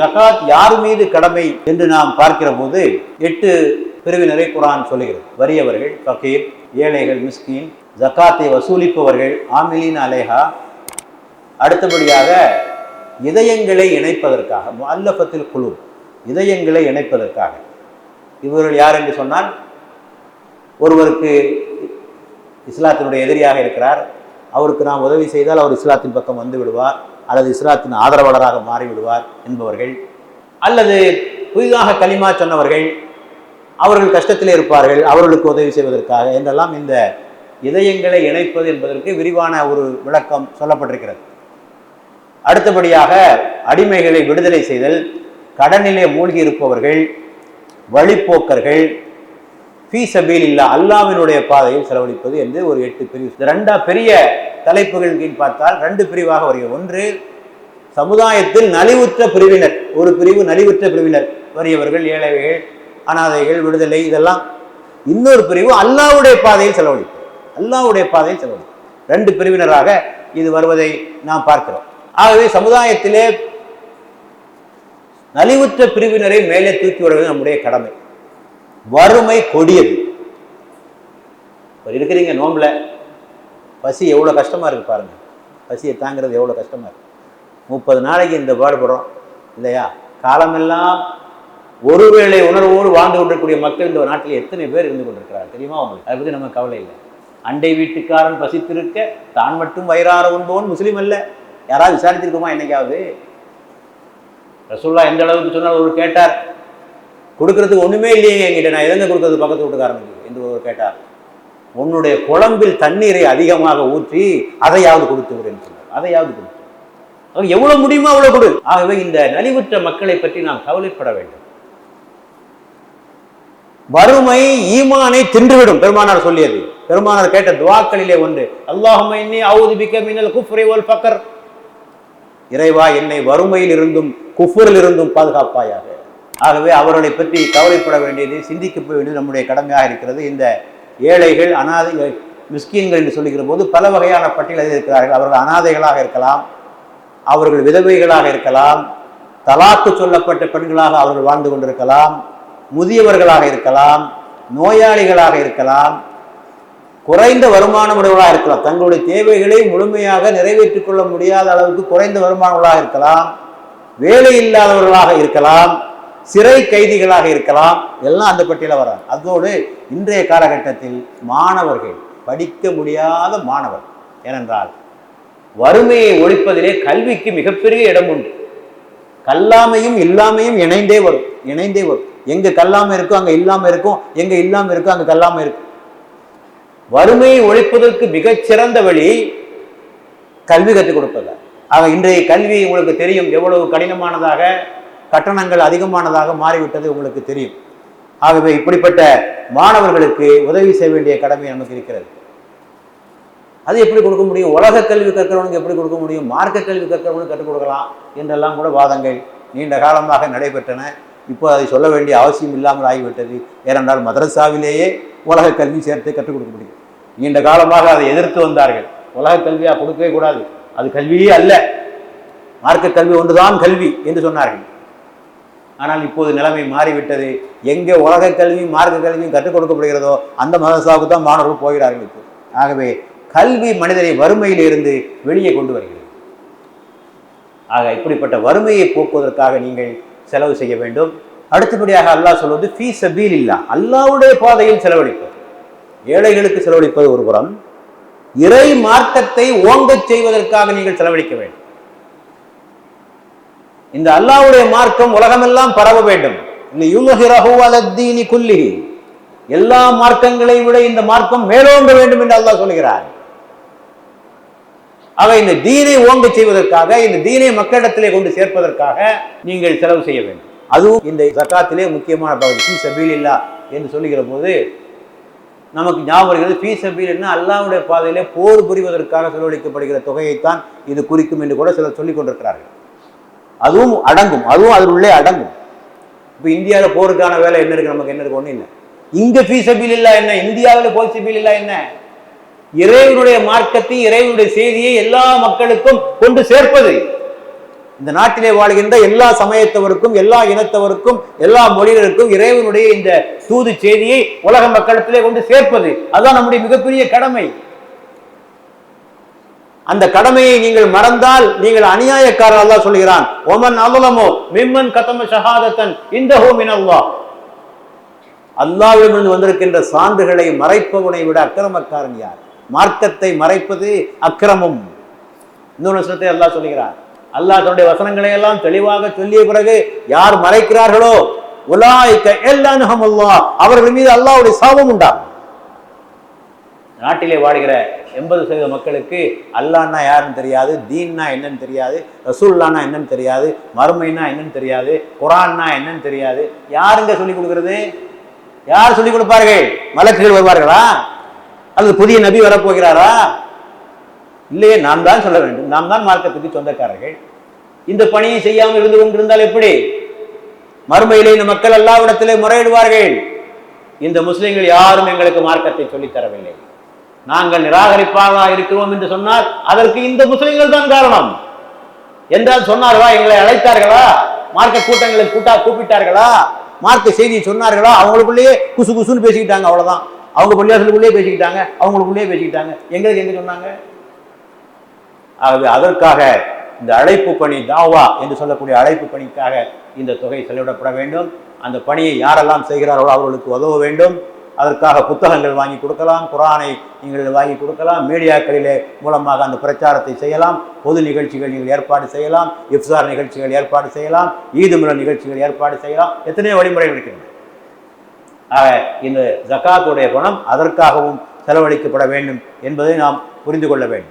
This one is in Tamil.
ஜகாத் யார் மீது கடமை என்று நாம் பார்க்கிற போது 8 பிரிவினரை குர்ஆன் சொல்லுகிறது. வறியவர்கள், ஃபகீர், ஏழைகள், மிஸ்கீன், ஜகாத்தை வசூலிப்பவர்கள், ஆமிலீன் அலைஹா, அடுத்தபடியாக இதயங்களை இணைப்பதற்காக, முஅல்லஃபத்துல் குலூப், இதயங்களை இணைப்பதற்காக. இவர்கள் யார் என்று சொன்னால், ஒருவருக்கு இஸ்லாத்தினுடைய எதிரியாக இருக்கிறார், அவருக்கு நாம் உதவி செய்தால் அவர் இஸ்லாத்தின் பக்கம் வந்து விடுவார், அல்லது இஸ்லாத்தின் ஆதரவாளராக மாறிவிடுவார் என்பவர்கள், அல்லது புதிதாக கலிமா சொன்னவர்கள், அவர்கள் கஷ்டத்தில் இருப்பார்கள், அவர்களுக்கு உதவி செய்வதற்காக என்றெல்லாம் இந்த இதயங்களை இணைப்பது என்பதற்கு விரிவான ஒரு விளக்கம் சொல்லப்பட்டிருக்கிறது. அடுத்தபடியாக அடிமைகளை விடுதலை செய்தல், கடனிலே மூழ்கி இருப்பவர்கள், வழிப்போக்கர்கள், ஃபீ சபீலில்லாஹ், அல்லாஹ்வினுடைய பாதையில் செலவழிப்பது என்று ஒரு 8 பிரிவு. இந்த 2 பெரிய தலைப்புகள் கீழ் பார்த்தால் 2 பிரிவாக வருகிறது. ஒன்று சமுதாயத்தில் நலிவுற்ற பிரிவினர், ஒரு பிரிவு நலிவுற்ற பிரிவினர், வறியவர்கள், ஏழைகள், அனாதைகள், விடுதலை, இதெல்லாம். இன்னொரு பிரிவு அல்லாஹ்வுடைய பாதையில் செலவழிப்பு, அல்லாஹ்வுடைய பாதையில் செலவழிப்பு. 2 பிரிவினராக இது வருவதை நாம் பார்க்கிறோம். ஆகவே சமுதாயத்திலே நலிவுற்ற பிரிவினரை மேலே தூக்கி விடுவது நம்முடைய கடமை. வறுமை கொடியது. இருக்கிறீங்க நோம்புல, பசி எவ்வளோ கஷ்டமா இருக்கு பாருங்க, பசியை தாங்கிறது எவ்வளோ கஷ்டமா இருக்கு. 30 நாளைக்கு இந்த பாடுபடுறோம் இல்லையா? காலமெல்லாம் ஒருவேளை உணர்வோடு வாழ்ந்து கொண்டிருக்கக்கூடிய மக்கள் இந்த நாட்டில் எத்தனை பேர் இருந்து கொண்டிருக்கிறார் தெரியுமா உங்களுக்கு? அதை பற்றி நம்ம கவலை இல்லை. அண்டை வீட்டுக்காரன் பசித்திருக்க தான் மட்டும் வயிறார உண்பவன் முஸ்லீம் அல்ல. யாராவது விசாரித்திருக்குமா என்னைக்காவது? ரசூலுல்லாஹ் எந்த அளவுக்கு சொன்னால், ஒரு கேட்டார், கொடுக்கறதுக்கு ஒண்ணுமே இல்லையே என்கிட்ட, நான் எதங்க கொடுக்கறது பக்கத்து வீட்டுக்காரனுக்கு என்று ஒரு கேட்டார். உன்னுடைய குழம்பில் தண்ணீரை அதிகமாக ஊற்றி அதையாவது கொடுத்து விடு என்று சொன்னார். அதையாவது கொடுத்து, அவங்க எவ்வளவு முடியுமோ அவ்வளவு கொடு. ஆகவே இந்த நலிவுற்ற மக்களை பற்றி நாம் கவலைப்பட வேண்டும். வறுமை ஈமானை தின்றுவிடும், பெருமானார் சொல்லியது. பெருமானார் கேட்ட துஆக்களிலே ஒன்று, அல்லாஹும்ம இன்னி அஊது பிக மினல் குஃப்ரி வல் ஃபக்ர், இறைவா என்னை வறுமையில் இருந்தும் குஃப்ரில் இருந்தும் பாதுகாப்பாயாக. ஆகவே அவர்களை பற்றி கவலைப்பட வேண்டியது, சிந்திக்க வேண்டியது நம்முடைய கடமையாக இருக்கிறது. இந்த ஏழைகள், அனாதை, மிஸ்கீன்கள் என்று சொல்லுகிற போது பல வகையான பட்டியலில் இருக்கிறார்கள். அவர்கள் அனாதைகளாக இருக்கலாம், அவர்கள் விதவைகளாக இருக்கலாம், தலாக்கு சொல்லப்பட்ட பெண்களாக அவர்கள் வாழ்ந்து கொண்டிருக்கலாம், முதியவர்களாக இருக்கலாம், நோயாளிகளாக இருக்கலாம், குறைந்த வருமானம் உடையவர்களாக இருக்கலாம், தங்களுடைய தேவைகளை முழுமையாக நிறைவேற்றிக் கொள்ள முடியாத அளவுக்கு குறைந்த வருமானங்களாக இருக்கலாம், வேலை இல்லாதவர்களாக இருக்கலாம், சிறை கைதிகளாக இருக்கலாம், எல்லாம் அந்த பட்டியலில் வராங்க. அதோடு இன்றைய காலகட்டத்தில் மாணவர்கள், படிக்க முடியாத மாணவர், ஏனென்றால் வறுமையை ஒழிப்பதிலே கல்விக்கு மிகப்பெரிய இடம் உண்டு. கல்லாமையும் இல்லாமையும் இணைந்தே வரும், இணைந்தே வரும். எங்க கல்லாமை இருக்கும் அங்க இல்லாம இருக்கும், எங்க இல்லாம இருக்கும் அங்க கல்லாமை இருக்கும். வறுமையை ஒழிப்பதற்கு மிகச்சிறந்த வழி கல்வி கற்றுக் கொடுப்பதா. ஆக இன்றைய கல்வி உங்களுக்கு தெரியும் எவ்வளவு கடினமானதாக, கட்டணங்கள் அதிகமானதாக மாறிவிட்டது உங்களுக்கு தெரியும். ஆகவே இப்படிப்பட்ட மாணவர்களுக்கு உதவி செய்ய வேண்டிய கடமை நமக்கு இருக்கிறது. அது எப்படி கொடுக்க முடியும்? உலக கல்வி கற்கிறவனுக்கு எப்படி கொடுக்க முடியும்? மார்க்க கல்வி கற்கிறவனுக்கு கற்றுக் கொடுக்கலாம் என்றெல்லாம் கூட வாதங்கள் நீண்ட காலமாக நடைபெற்றன. இப்போ அதை சொல்ல வேண்டிய அவசியம் இல்லாமல் ஆகிவிட்டது. ஏனென்றால் மதரசாவிலேயே உலக கல்வி சேர்த்து கற்றுக் கொடுக்க முடியும். நீண்ட காலமாக அதை எதிர்த்து வந்தார்கள். உலக கல்வியாக கொடுக்கவே கூடாது, அது கல்வியே அல்ல, மார்க்க கல்வி ஒன்றுதான் கல்வி என்று சொன்னார்கள். ஆனால் இப்போது நிலைமை மாறிவிட்டது. எங்கே உலக கல்வியும் மார்க்க கல்வியும் கற்றுக் கொடுக்கப்படுகிறதோ அந்த மதரசாவுக்கு தான் மாணவர்கள் போகிறார்கள் இப்போ. ஆகவே கல்வி மனிதரை வறுமையில் இருந்து வெளியே கொண்டு வருகிறது. ஆக இப்படிப்பட்ட வறுமையை போக்குவதற்காக நீங்கள் செலவு செய்ய வேண்டும். அடுத்தபடியாக அல்லாஹ் சொல்வது ஃபீ சபீலில்லாஹ், அல்லாஹ்வுடைய பாதையில் செலவழிப்பது. ஏழைகளுக்கு செலவழிப்பது ஒரு புறம், இறை மார்க்கத்தை ஓங்கச் செய்வதற்காக நீங்கள் செலவழிக்க வேண்டும். இந்த அல்லாஹ்வுடைய மார்க்கம் உலகமெல்லாம் பரவ வேண்டும். எல்லா மார்க்கங்களை விட இந்த மார்க்கம் மேலோங்க வேண்டும் என்று அல்லாஹ் சொல்கிறார். ஆக இந்த தீனை ஓங்க செய்வதற்காக, இந்த தீனை மக்களிடத்திலே கொண்டு சேர்ப்பதற்காக நீங்கள் செலவு செய்ய வேண்டும். அதுவும் இந்த ஜகாத்திலே முக்கியமான பகுதி. ஃபீ சபீலில்லாஹ் என்று சொல்லுகிற போது நமக்கு ஞாபகம் வருகிறது, ஃபீ சபீலின்னா அல்லாஹ்வுடைய பாதையிலே போர் புரிவதற்காக செலவழிக்கப்படுகிற தொகையைத்தான் இது குறிக்கும் என்று கூட சிலர் சொல்லிக் கொண்டிருக்கிறார்கள். அதுவும் அடங்கும், அதுவும் அதில் உள்ளே அடங்கும். இப்போ இந்தியாவில் போருக்கான வேலை என்ன இருக்கு? நமக்கு என்ன இருக்கு? ஒன்றும் இல்லை. இங்க ஃபீ சபீலில்லாஹ் என்ன, இந்தியாவில் போர் சபீலில்லாஹ் என்ன? இறைவனுடைய மார்க்கத்தை, இறைவனுடைய செய்தியை எல்லா மக்களுக்கும் கொண்டு சேர்ப்பது. இந்த நாட்டிலே வாழ்கின்ற எல்லா சமயத்தவருக்கும், எல்லா இனத்தவருக்கும், எல்லா மொழிகளுக்கும் இறைவனுடைய இந்த தூது செய்தியை உலக மக்களிடத்திலே கொண்டு சேர்ப்பது, அதுதான் நம்முடைய மிகப்பெரிய கடமை. அந்த கடமையை நீங்கள் மறந்தால் நீங்கள் அநியாயக்காரர். அல்லாஹ் சொல்கிறான், ஒமன் அலமோ மிம்மன் கதம ஷஹாதத்தன் இந்தஹு மினல்லாஹ். அல்லாஹ்விடமிருந்து வந்திருக்கின்ற சான்றுகளை மறைப்பவனை விட அக்கிரமக்காரன் யார்? மார்க்கத்தை மறைப்பது அக்கிரமம். இன்னொரு வசனத்தை அல்லாஹ் சொல்கிறார். அல்லாஹ் தன்னுடைய வசனங்களை எல்லாம் தெளிவாக சொல்லிய பிறகு யார் மறைக்கிறார்களோ உலாயிக இல்லன்ஹுமுல்லாஹ், அவர்கள் மீது அல்லாஹ்வுடைய சாபம் உண்டாகும். நாட்டிலே வாழ்கிற 80% மக்களுக்கு அல்லாஹ்னா யாருன்னு தெரியாது, தீன்னா என்னன்னு தெரியாது, ரசூலுல்லாஹ்னா என்னன்னு தெரியாது, மறுமைன்னா என்னன்னு தெரியாது, குர்ஆன்னா என்னன்னு தெரியாது. யாருங்க சொல்லிக் கொடுக்கிறது? யார் சொல்லிக் கொடுப்பார்கள்? மலக்குகள் வருவார்களா? அல்லது புதிய நபி வரப்போகிறாரா? இல்லையே, நாம் தான் சொல்ல வேண்டும். நாம் தான் மார்க்கத்துக்கு சொந்தக்காரர்கள். இந்த பணியை செய்யாமல் இருந்து கொண்டிருந்தால் எப்படி? மறுமையிலே இந்த மக்கள் அல்லாஹ்விடத்திலே முறையிடுவார்கள், இந்த முஸ்லிம்கள் யாரும் எங்களுக்கு மார்க்கத்தை சொல்லித் தரவில்லை, நாங்கள் நிராகரிப்பாக இருக்கிறோம் என்று சொன்னால் அதற்கு இந்த முஸ்லிம்கள் தான் காரணம் என்றால் சொன்னார்களா? எங்களை அழைத்தார்களா? மார்க்க கூட்டங்களுக்கு கூப்பிட்டார்களா? மார்க்க செய்தியை சொன்னார்களா? அவங்களுக்குள்ளேயே குசு குசுன்னு பேசிக்கிட்டாங்க, அவ்வளவுதான். அவங்க பள்ளியாசலுக்குள்ளேயே பேசிக்கிட்டாங்க, அவங்களுக்குள்ளேயே பேசிக்கிட்டாங்க. எங்களுக்கு எங்க சொன்னாங்க? ஆகவே அதற்காக இந்த அழைப்பு பணி, தாவா என்று சொல்லக்கூடிய அழைப்பு பணிக்காக இந்த தொகை செலவிடப்பட வேண்டும். அந்த பணியை யாரெல்லாம் செய்கிறார்களோ அவர்களுக்கு உதவ வேண்டும். அதற்காக புத்தகங்கள் வாங்கி கொடுக்கலாம், குர்ஆனை நீங்கள் வாங்கி கொடுக்கலாம், மீடியாக்களிலே மூலமாக அந்த பிரச்சாரத்தை செய்யலாம், பொது நிகழ்ச்சிகள் நீங்கள் ஏற்பாடு செய்யலாம், இஃப்தார் நிகழ்ச்சிகள் ஏற்பாடு செய்யலாம், ஈது மிலத் நிகழ்ச்சிகள் ஏற்பாடு செய்யலாம். எத்தனையோ வழிமுறைகள் இருக்கின்றன. ஆக இந்த ஜகாத்துடைய பணம் அதற்காகவும் செலவழிக்கப்பட வேண்டும் என்பதை நாம் புரிந்து கொள்ள வேண்டும்.